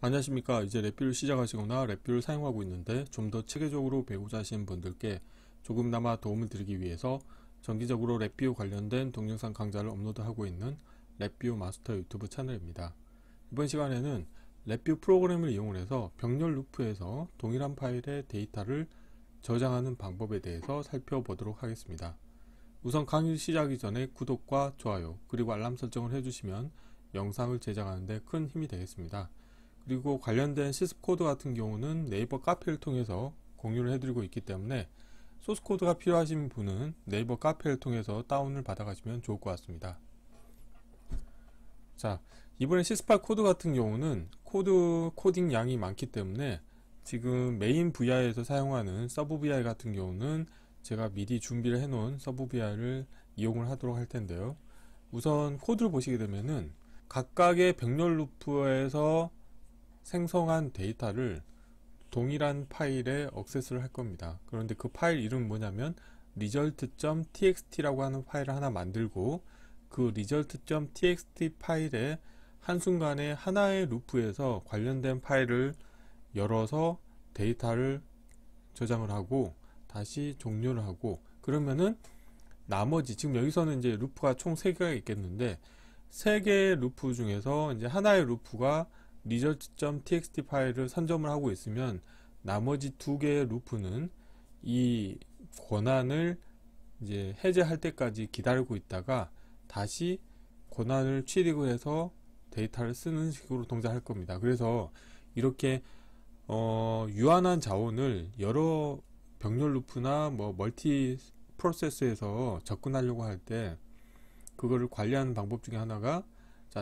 안녕하십니까. 이제 랩뷰를 시작하시거나 랩뷰를 사용하고 있는데 좀 더 체계적으로 배우자 하시는 분들께 조금나마 도움을 드리기 위해서 정기적으로 랩뷰 관련된 동영상 강좌를 업로드하고 있는 랩뷰 마스터 유튜브 채널입니다. 이번 시간에는 랩뷰 프로그램을 이용해서 병렬 루프에서 동일한 파일의 데이터를 저장하는 방법에 대해서 살펴보도록 하겠습니다. 우선 강의 시작하기 전에 구독과 좋아요 그리고 알람 설정을 해주시면 영상을 제작하는 데 큰 힘이 되겠습니다. 그리고 관련된 시스코드 같은 경우는 네이버 카페를 통해서 공유를 해드리고 있기 때문에 소스코드가 필요하신 분은 네이버 카페를 통해서 다운을 받아 가시면 좋을 것 같습니다. 자, 이번에 시스8 코드 같은 경우는 코딩 양이 많기 때문에 지금 메인 VI에서 사용하는 서브 VI 같은 경우는 제가 미리 준비를 해 놓은 서브 VI를 이용을 하도록 할 텐데요. 우선 코드를 보시게 되면은 각각의 병렬 루프에서 생성한 데이터를 동일한 파일에 액세스를 할 겁니다. 그런데 그 파일 이름은 뭐냐면 result.txt라고 하는 파일을 하나 만들고 그 result.txt 파일에 한순간에 하나의 루프에서 관련된 파일을 열어서 데이터를 저장을 하고 다시 종료를 하고, 그러면은 나머지 지금 여기서는 이제 루프가 총 3개가 있겠는데 3개의 루프 중에서 이제 하나의 루프가 result.txt 파일을 선점을 하고 있으면 나머지 2개의 루프는 이 권한을 이제 해제할 때까지 기다리고 있다가 다시 권한을 취득을 해서 데이터를 쓰는 식으로 동작할 겁니다. 그래서 이렇게 유한한 자원을 여러 병렬 루프나 뭐 멀티 프로세스에서 접근하려고 할 때 그거를 관리하는 방법 중에 하나가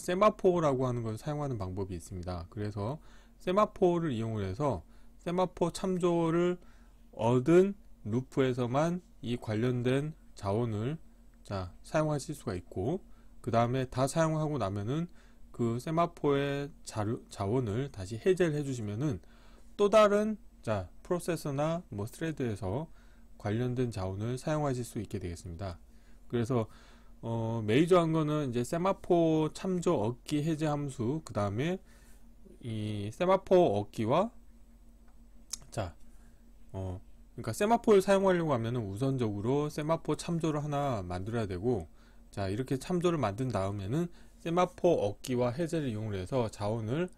세마포라고 하는 걸 사용하는 방법이 있습니다. 그래서 세마포를 이용을 해서 세마포 참조를 얻은 루프에서만 이 관련된 자원을 사용하실 수가 있고, 그 다음에 다 사용하고 나면은 그 세마포의 자원을 다시 해제를 해주시면은 또 다른 프로세서나 뭐 스레드에서 관련된 자원을 사용하실 수 있게 되겠습니다. 그래서 메이저한 거는 이제 세마포 참조 얻기 해제 함수, 그 다음에 이 세마포 얻기와 그러니까 세마포를 사용하려고 하면은 우선적으로 세마포 참조를 하나 만들어야 되고, 이렇게 참조를 만든 다음에는 세마포 얻기와 해제를 이용해서 자원을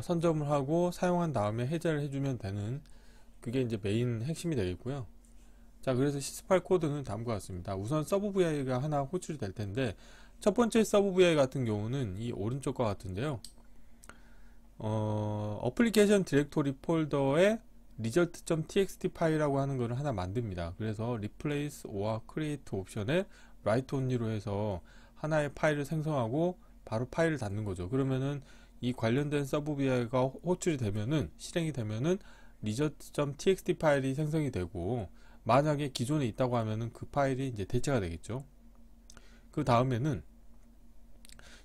선점을 하고 사용한 다음에 해제를 해주면 되는, 그게 이제 메인 핵심이 되겠고요. 그래서 시스8 코드는 다음과 같습니다. 우선 서브 VI가 하나 호출이 될 텐데, 첫 번째 서브 VI 같은 경우는 이 오른쪽과 같은데요. 어플리케이션 디렉토리 폴더에 result.txt 파일이라고 하는 것을 하나 만듭니다. 그래서 replace or create 옵션에 write only로 해서 하나의 파일을 생성하고 바로 파일을 닫는 거죠. 그러면은 이 관련된 서브 VI가 호출이 되면은, 실행이 되면은 result.txt 파일이 생성이 되고, 만약에 기존에 있다고 하면은 그 파일이 이제 대체가 되겠죠. 그 다음에는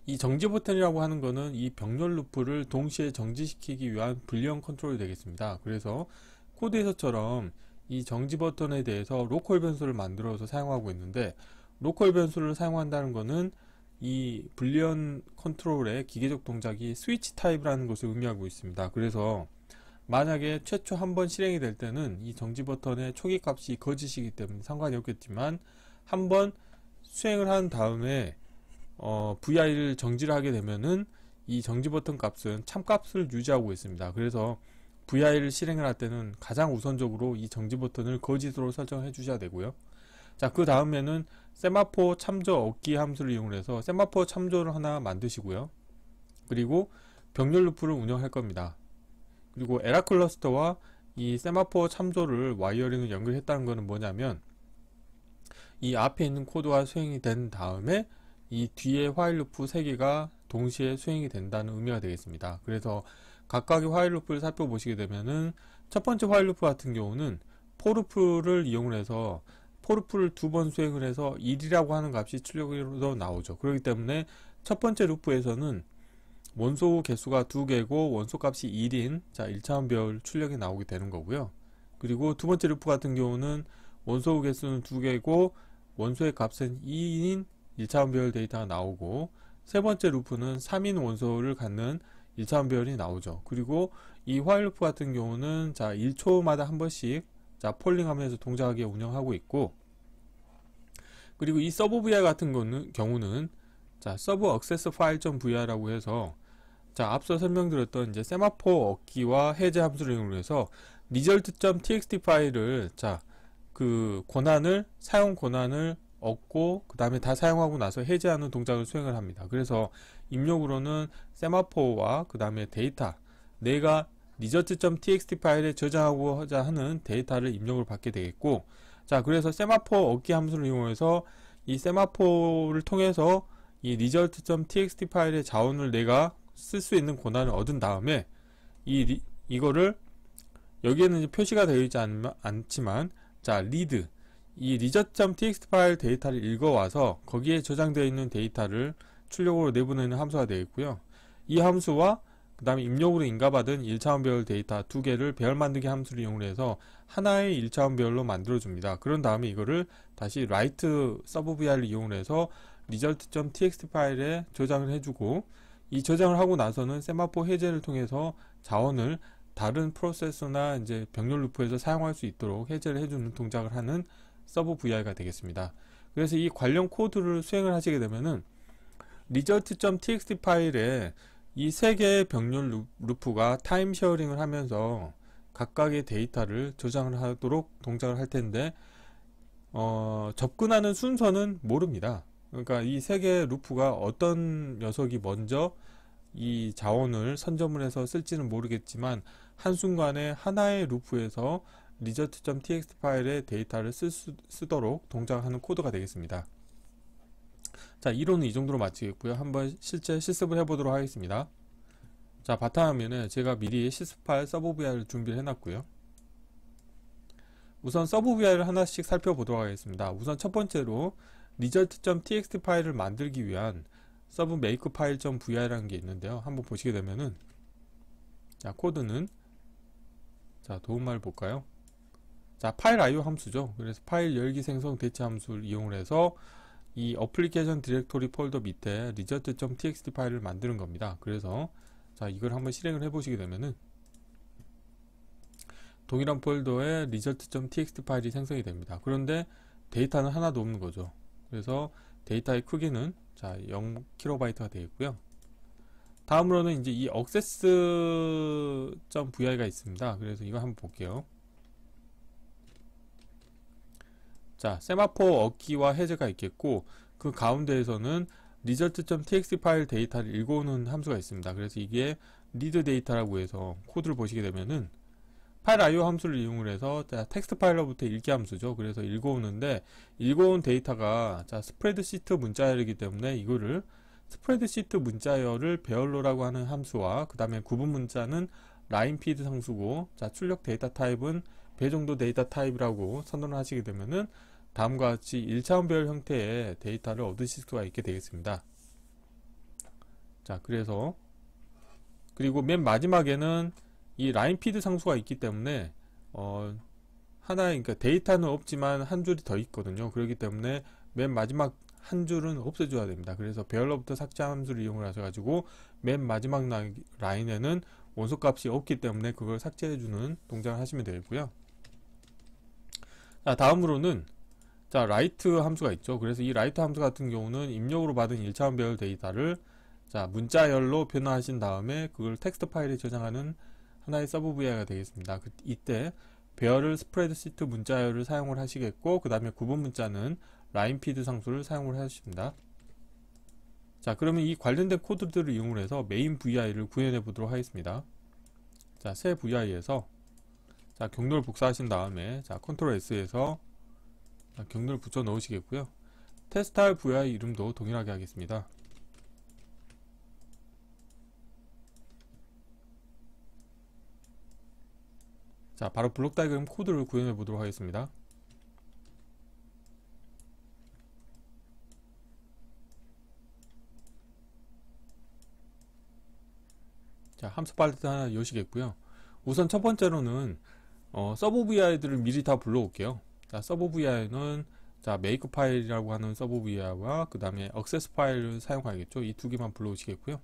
이 정지 버튼이라고 하는 거는 이 병렬 루프를 동시에 정지시키기 위한 불리언 컨트롤이 되겠습니다. 그래서 코드에서처럼 이 정지 버튼에 대해서 로컬 변수를 만들어서 사용하고 있는데, 로컬 변수를 사용한다는 거는 이 불리언 컨트롤의 기계적 동작이 스위치 타입이라는 것을 의미하고 있습니다. 그래서 만약에 최초 한번 실행이 될 때는 이 정지 버튼의 초기 값이 거짓이기 때문에 상관이 없겠지만, 한번 수행을 한 다음에 VI를 정지를 하게 되면은 이 정지 버튼 값은 참값을 유지하고 있습니다. 그래서 VI를 실행을 할 때는 가장 우선적으로 이 정지 버튼을 거짓으로 설정해 주셔야 되고요. 그 다음에는 세마포 참조 얻기 함수를 이용해서 세마포 참조를 하나 만드시고요. 그리고 병렬 루프를 운영할 겁니다. 그리고 에라 클러스터와 이 세마포 참조를 와이어링을 연결했다는 것은 뭐냐면, 이 앞에 있는 코드가 수행이 된 다음에 이 뒤에 화일 루프 3개가 동시에 수행이 된다는 의미가 되겠습니다. 그래서 각각의 화일 루프를 살펴보시게 되면은, 첫 번째 화일 루프 같은 경우는 포루프를 이용을 해서 포루프를 2번 수행을 해서 1이라고 하는 값이 출력으로 나오죠. 그렇기 때문에 첫 번째 루프에서는 원소 개수가 2개고 원소 값이 1인 1차원 배열 출력이 나오게 되는 거고요. 그리고 두 번째 루프 같은 경우는 원소 개수는 2개고 원소의 값은 2인 1차원 배열 데이터가 나오고, 세 번째 루프는 3인 원소를 갖는 1차원 배열이 나오죠. 그리고 이 while loop 같은 경우는 자 1초마다 한 번씩 자 폴링하면서 동작하게 운영하고 있고, 그리고 이 서브 vi 같은 경우는 자 서브 액세스 파일.vi라고 해서 자 앞서 설명드렸던 이제 세마포 얻기와 해제 함수를 이용해서 result.txt 파일을 자 그 권한을 사용 권한을 얻고 그 다음에 다 사용하고 나서 해제하는 동작을 수행을 합니다. 그래서 입력으로는 세마포와 그 다음에 데이터, 내가 result.txt 파일에 저장하고자 하는 데이터를 입력을 받게 되겠고, 자 그래서 세마포 얻기 함수를 이용해서 이 세마포를 통해서 이 result.txt 파일의 자원을 내가 쓸 수 있는 권한을 얻은 다음에 이거를 여기에는 이제 표시가 되어 있지 않지만 자 read 이 result.txt 파일 데이터를 읽어와서 거기에 저장되어 있는 데이터를 출력으로 내보내는 함수가 되어 있고요. 이 함수와 그 다음에 입력으로 인가받은 1차원 배열 데이터 두 개를 배열 만들기 함수를 이용해서 하나의 1차원 배열로 만들어 줍니다. 그런 다음에 이거를 다시 write sub vi를 이용해서 result.txt 파일에 저장을 해주고, 이 저장을 하고 나서는 세마포 해제를 통해서 자원을 다른 프로세서나 이제 병렬 루프에서 사용할 수 있도록 해제를 해주는 동작을 하는 서브 vi가 되겠습니다. 그래서 이 관련 코드를 수행을 하시게 되면은 result.txt 파일에 이 세 개의 병렬 루프가 타임 쉐어링을 하면서 각각의 데이터를 저장을 하도록 동작을 할 텐데, 접근하는 순서는 모릅니다. 그러니까 이 세 개의 루프가 어떤 녀석이 먼저 이 자원을 선점을 해서 쓸지는 모르겠지만 한순간에 하나의 루프에서 result.txt 파일의 데이터를 쓰도록 동작하는 코드가 되겠습니다. 자 이론은 이 정도로 마치겠고요. 한번 실제 실습을 해보도록 하겠습니다. 자 바탕화면에 제가 미리 실습할 서브 vi를 준비를 해놨고요. 우선 서브 vi를 하나씩 살펴보도록 하겠습니다. 우선 첫 번째로 result.txt 파일을 만들기 위한 서브 make file.vi라는 게 있는데요. 한번 보시게 되면은 자 코드는 자 도움말 볼까요? 자 파일 IO 함수죠. 그래서 파일 열기 생성 대체 함수를 이용을 해서 이 어플리케이션 디렉토리 폴더 밑에 result.txt 파일을 만드는 겁니다. 그래서 자 이걸 한번 실행을 해 보시게 되면은 동일한 폴더에 result.txt 파일이 생성이 됩니다. 그런데 데이터는 하나도 없는 거죠. 그래서 데이터의 크기는 자 0kb가 되어 있고요. 다음으로는 이제 이 access.vi가 있습니다. 그래서 이거 한번 볼게요. 자 세마포 얻기와 해제가 있겠고, 그 가운데에서는 result.txt 파일 데이터를 읽어오는 함수가 있습니다. 그래서 이게 read 데이터라고 해서 코드를 보시게 되면은 파일 IO 함수를 이용을 해서 자 텍스트 파일로부터 읽기 함수죠. 그래서 읽어오는데 읽어온 데이터가 자 스프레드시트 문자열이기 때문에 이거를 스프레드시트 문자열을 배열로라고 하는 함수와 그 다음에 구분 문자는 라인피드 상수고, 자 출력 데이터 타입은 배정도 데이터 타입이라고 선언을 하시게 되면은 다음과 같이 1차원 배열 형태의 데이터를 얻으실 수가 있게 되겠습니다. 자 그래서 그리고 맨 마지막에는 이 라인피드 상수가 있기 때문에 하나의 그러니까 데이터는 없지만 한 줄이 더 있거든요. 그렇기 때문에 맨 마지막 한 줄은 없애줘야 됩니다. 그래서 배열로부터 삭제 함수를 이용을 하셔가지고 맨 마지막 라인에는 원소값이 없기 때문에 그걸 삭제해주는 동작을 하시면 되겠고요. 자 다음으로는 자 write 함수가 있죠. 그래서 이 write 함수 같은 경우는 입력으로 받은 1차원 배열 데이터를 자 문자열로 변화하신 다음에 그걸 텍스트 파일에 저장하는 하나의 서브 vi가 되겠습니다. 이때 배열을 스프레드시트 문자열을 사용을 하시겠고, 그 다음에 구분 문자는 라인피드 상수를 사용을 하십니다. 자 그러면 이 관련된 코드들을 이용해서 메인 vi를 구현해 보도록 하겠습니다. 자 새 vi에서 자 경로를 복사하신 다음에 자 컨트롤 S에서 경로를 붙여 넣으시겠고요. 테스트할 vi 이름도 동일하게 하겠습니다. 자 바로 블록 다이그램 코드를 구현해 보도록 하겠습니다. 자 함수 팔레트 하나 여시겠고요. 우선 첫 번째로는 서브 vi들을 미리 다 불러올게요. 자 서브 vi는 자 make 파일이라고 하는 서브 vi와 그 다음에 access 파일을 사용하겠죠. 이 두 개만 불러오시겠고요.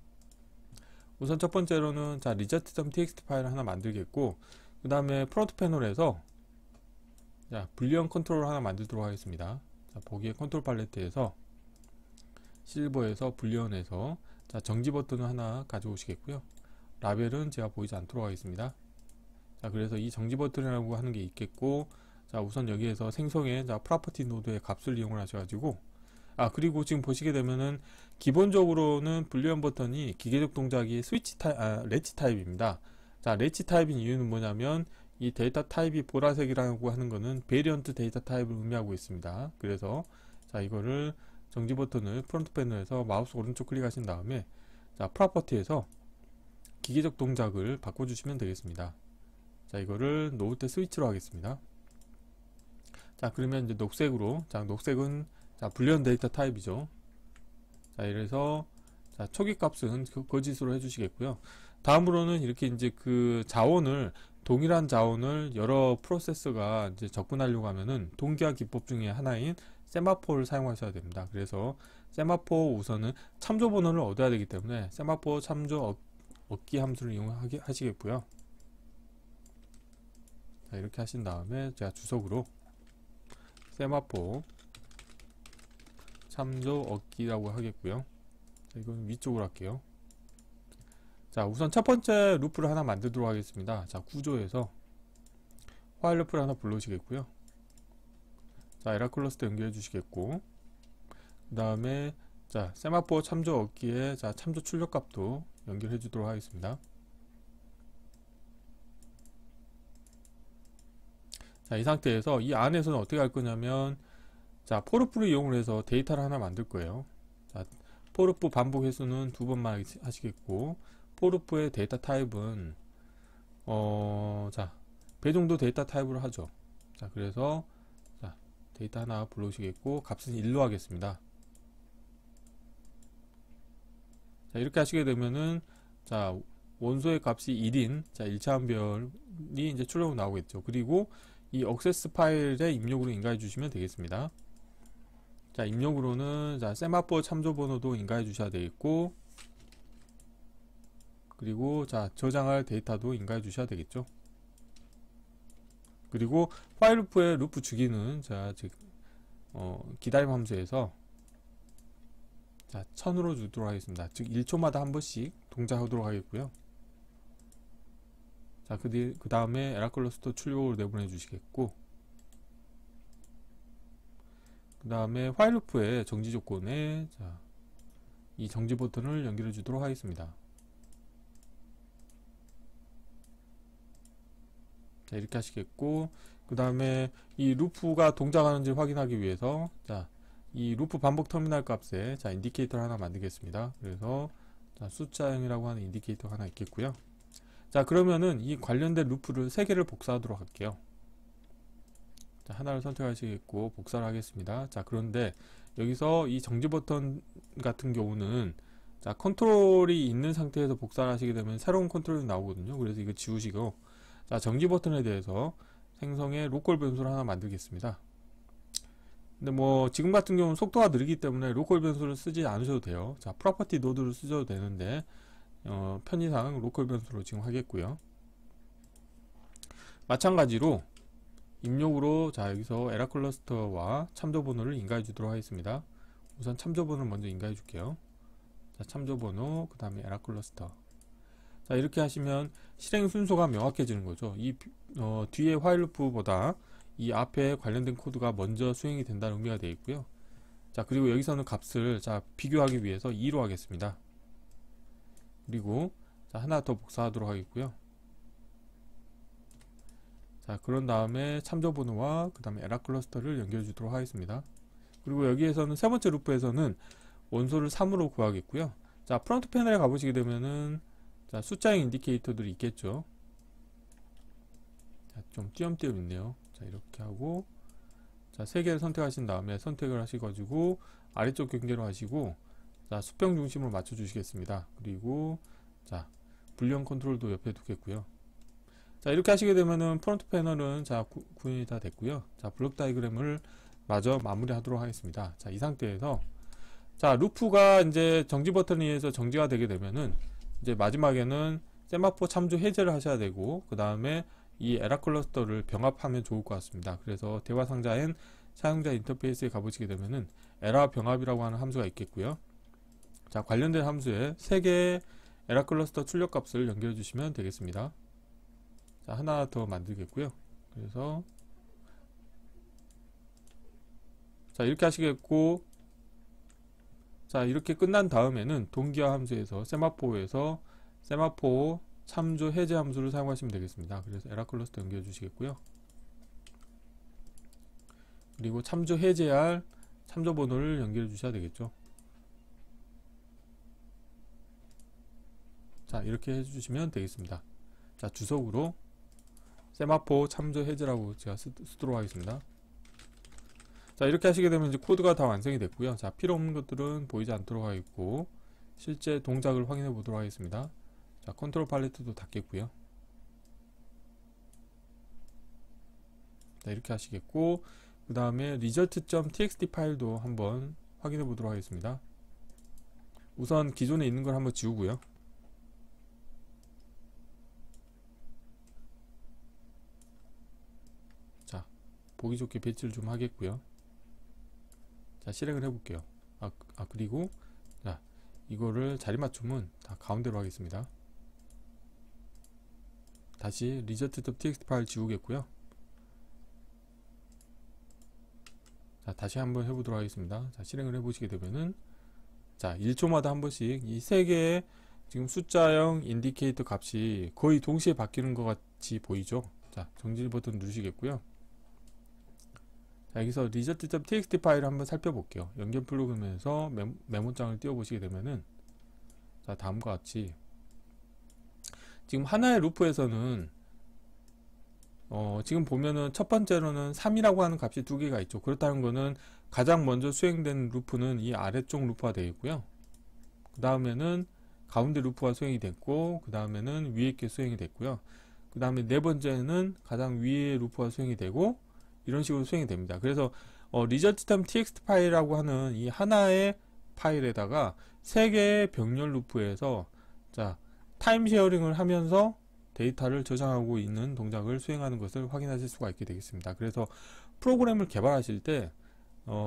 우선 첫 번째로는 자 result.txt 파일을 하나 만들겠고, 그 다음에 프론트 패널에서 자 불리언 컨트롤을 하나 만들도록 하겠습니다. 자, 보기에 컨트롤 팔레트에서 실버에서 불리언에서 자 정지 버튼을 하나 가져오시겠고요. 라벨은 제가 보이지 않도록 하겠습니다. 자, 그래서 이 정지 버튼이라고 하는 게 있겠고, 자 우선 여기에서 생성의 자 프로퍼티 노드의 값을 이용을 하셔가지고, 그리고 지금 보시게 되면은 기본적으로는 불리언 버튼이 기계적 동작이 스위치 타입, 렛치 타입입니다. 자, 렛치 타입인 이유는 뭐냐면 이 데이터 타입이 보라색이라고 하는 거는 베리언트 데이터 타입을 의미하고 있습니다. 그래서 자 이거를 정지 버튼을 프론트 패널에서 마우스 오른쪽 클릭하신 다음에 자 프로퍼티에서 기계적 동작을 바꿔주시면 되겠습니다. 자 이거를 놓을 때 스위치로 하겠습니다. 자 그러면 이제 녹색으로, 자 녹색은 자 불리언 데이터 타입이죠. 자 이래서 자 초기 값은 거짓으로 해주시겠고요. 다음으로는 이렇게 이제 그 자원을, 동일한 자원을 여러 프로세서가 이제 접근하려고 하면은 동기화 기법 중에 하나인 세마포를 사용하셔야 됩니다. 그래서 세마포 우선은 참조 번호를 얻어야 되기 때문에 세마포 참조 얻기 함수를 이용하시겠고요. 자, 이렇게 하신 다음에 제가 주석으로 세마포 참조 얻기라고 하겠고요. 자, 이건 위쪽으로 할게요. 자 우선 첫 번째 루프를 하나 만들도록 하겠습니다. 자 구조에서 화일 루프를 하나 불러주시겠고요. 자 에라 클러스터 연결해 주시겠고, 그 다음에 자 세마포 참조 얻기에 자 참조 출력 값도 연결해 주도록 하겠습니다. 자 이 상태에서 이 안에서는 어떻게 할 거냐면, 자 포르프를 이용을 해서 데이터를 하나 만들 거예요. 자 포르프 반복 횟수는 2번만 하시겠고, 포르프의 데이터 타입은 자 배정도 데이터 타입으로 하죠. 자 그래서 자 데이터 하나 불러오시겠고, 값은 1로 하겠습니다. 자 이렇게 하시게 되면은 자 원소의 값이 1인 자 1차 함별이 이제 출력으로 나오겠죠. 그리고 이 억세스 파일에 입력으로 인가해 주시면 되겠습니다. 자 입력으로는 자 세마포 참조 번호도 인가해 주셔야 되겠고, 그리고 자 저장할 데이터도 인가해 주셔야 되겠죠. 그리고 화일 루프의 루프 주기는 자 기다림 함수에서 자 1000으로 주도록 하겠습니다. 즉 1초마다 한 번씩 동작하도록 하겠고요. 자 그 다음에 에라 클러스터 출력으로 내보내 주시겠고, 그 다음에 화일 루프의 정지 조건에 자 이 정지 버튼을 연결해 주도록 하겠습니다. 자 이렇게 하시겠고, 그 다음에 이 루프가 동작하는지 확인하기 위해서 자 이 루프 반복 터미널 값에 자 인디케이터를 하나 만들겠습니다. 그래서 자 숫자형이라고 하는 인디케이터가 하나 있겠고요. 자 그러면은 이 관련된 루프를 3개를 복사하도록 할게요. 자 하나를 선택하시겠고 복사를 하겠습니다. 자 그런데 여기서 이 정지 버튼 같은 경우는 자 컨트롤이 있는 상태에서 복사를 하시게 되면 새로운 컨트롤이 나오거든요. 그래서 이거 지우시고, 자 정지 버튼에 대해서 생성의 로컬 변수를 하나 만들겠습니다. 근데 뭐 지금 같은 경우는 속도가 느리기 때문에 로컬 변수를 쓰지 않으셔도 돼요. 자 프로퍼티 노드를 쓰셔도 되는데 편의상 로컬 변수로 지금 하겠고요. 마찬가지로 입력으로 자 여기서 에라 클러스터와 참조 번호를 인가해 주도록 하겠습니다. 우선 참조 번호를 먼저 인가해 줄게요. 자 참조 번호, 그 다음에 에라 클러스터. 자 이렇게 하시면 실행 순서가 명확해지는 거죠. 이 뒤에 화일 루프보다 이 앞에 관련된 코드가 먼저 수행이 된다는 의미가 되어 있고요. 자 그리고 여기서는 값을 자 비교하기 위해서 2로 하겠습니다. 그리고 자 하나 더 복사하도록 하겠고요. 자 그런 다음에 참조 번호와 그 다음에 에라 클러스터를 연결해 주도록 하겠습니다. 그리고 여기에서는 세 번째 루프에서는 원소를 3으로 구하겠고요. 자 프론트 패널에 가보시게 되면은 자 숫자형 인디케이터들이 있겠죠. 자, 좀 띄엄띄엄 있네요. 자 이렇게 하고 자 3개를 선택하신 다음에 선택을 하셔가지고 아래쪽 경계로 하시고 자 수평 중심으로 맞춰 주시겠습니다. 그리고 자 불리언 컨트롤도 옆에 두겠고요. 자 이렇게 하시게 되면은 프론트 패널은 자 구현이 다 됐고요. 자 블록 다이그램을 마저 마무리 하도록 하겠습니다. 자 이 상태에서 자 루프가 이제 정지 버튼에 의해서 정지가 되게 되면은 이제 마지막에는 세마포 참조 해제를 하셔야 되고, 그 다음에 이 에라 클러스터를 병합하면 좋을 것 같습니다. 그래서 대화 상자엔 사용자 인터페이스에 가보시게 되면은 에라 병합이라고 하는 함수가 있겠고요. 자, 관련된 함수에 3개의 에라 클러스터 출력 값을 연결해 주시면 되겠습니다. 자, 하나 더 만들겠고요. 그래서 자, 이렇게 하시겠고, 자, 이렇게 끝난 다음에는 동기화 함수에서 세마포에서 세마포 참조 해제 함수를 사용하시면 되겠습니다. 그래서 에라 클러스터 연결해 주시겠고요. 그리고 참조 해제할 참조 번호를 연결해 주셔야 되겠죠. 자, 이렇게 해주시면 되겠습니다. 자, 주석으로 세마포 참조 해제라고 제가 쓰도록 하겠습니다. 자, 이렇게 하시게 되면 이제 코드가 다 완성이 됐고요. 자, 필요 없는 것들은 보이지 않도록 하겠고, 실제 동작을 확인해 보도록 하겠습니다. 자, 컨트롤 팔레트도 닫겠고요. 자, 이렇게 하시겠고, 그 다음에 result.txt 파일도 한번 확인해 보도록 하겠습니다. 우선 기존에 있는 걸 한번 지우고요. 자, 보기 좋게 배치를 좀 하겠고요. 자, 실행을 해볼게요. 그리고 자, 이거를 자리 맞춤은 다 가운데로 하겠습니다. 다시 result.txt 파일 지우겠고요. 자, 다시 한번 해보도록 하겠습니다. 자, 실행을 해보시게 되면은, 자, 1초마다 한 번씩 이 3개의 지금 숫자형 인디케이터 값이 거의 동시에 바뀌는 것 같이 보이죠? 자, 정지 버튼 누르시겠고요. 자, 여기서 result.txt 파일을 한번 살펴볼게요. 연결 프로그램에서 메모장을 띄워보시게 되면은, 자, 다음과 같이 지금 하나의 루프에서는 지금 보면은 첫 번째로는 3이라고 하는 값이 2개가 있죠. 그렇다는 거는 가장 먼저 수행된 루프는 이 아래쪽 루프가 되어 있고요. 그 다음에는 가운데 루프가 수행이 됐고, 그 다음에는 위에 게 수행이 됐고요. 그 다음에 네 번째는 가장 위에 루프가 수행이 되고, 이런 식으로 수행이 됩니다. 그래서 result.txt 파일이라고 하는 이 하나의 파일에다가 3개의 병렬 루프에서 자, 타임 쉐어링을 하면서 데이터를 저장하고 있는 동작을 수행하는 것을 확인하실 수가 있게 되겠습니다. 그래서 프로그램을 개발하실 때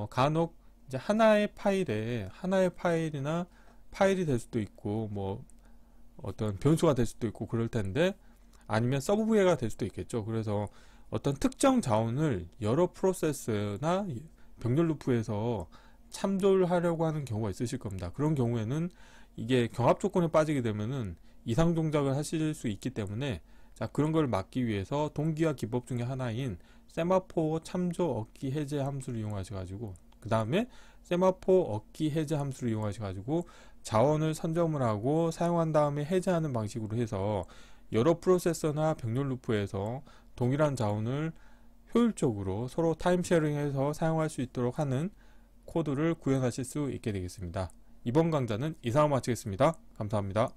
간혹 이제 하나의 파일이나 파일이 될 수도 있고, 뭐 어떤 변수가 될 수도 있고 그럴 텐데, 아니면 서브웨어가 될 수도 있겠죠. 그래서 어떤 특정 자원을 여러 프로세스나 병렬 루프에서 참조를 하려고 하는 경우가 있으실 겁니다. 그런 경우에는 이게 경합 조건에 빠지게 되면은 이상 동작을 하실 수 있기 때문에, 자, 그런 걸 막기 위해서 동기화 기법 중에 하나인 세마포 참조 얻기 해제 함수를 이용하셔가지고, 그 다음에 세마포 얻기 해제 함수를 이용하셔가지고 자원을 선점을 하고 사용한 다음에 해제하는 방식으로 해서 여러 프로세서나 병렬 루프에서 동일한 자원을 효율적으로 서로 타임 쉐어링해서 사용할 수 있도록 하는 코드를 구현하실 수 있게 되겠습니다. 이번 강좌는 이상으로 마치겠습니다. 감사합니다.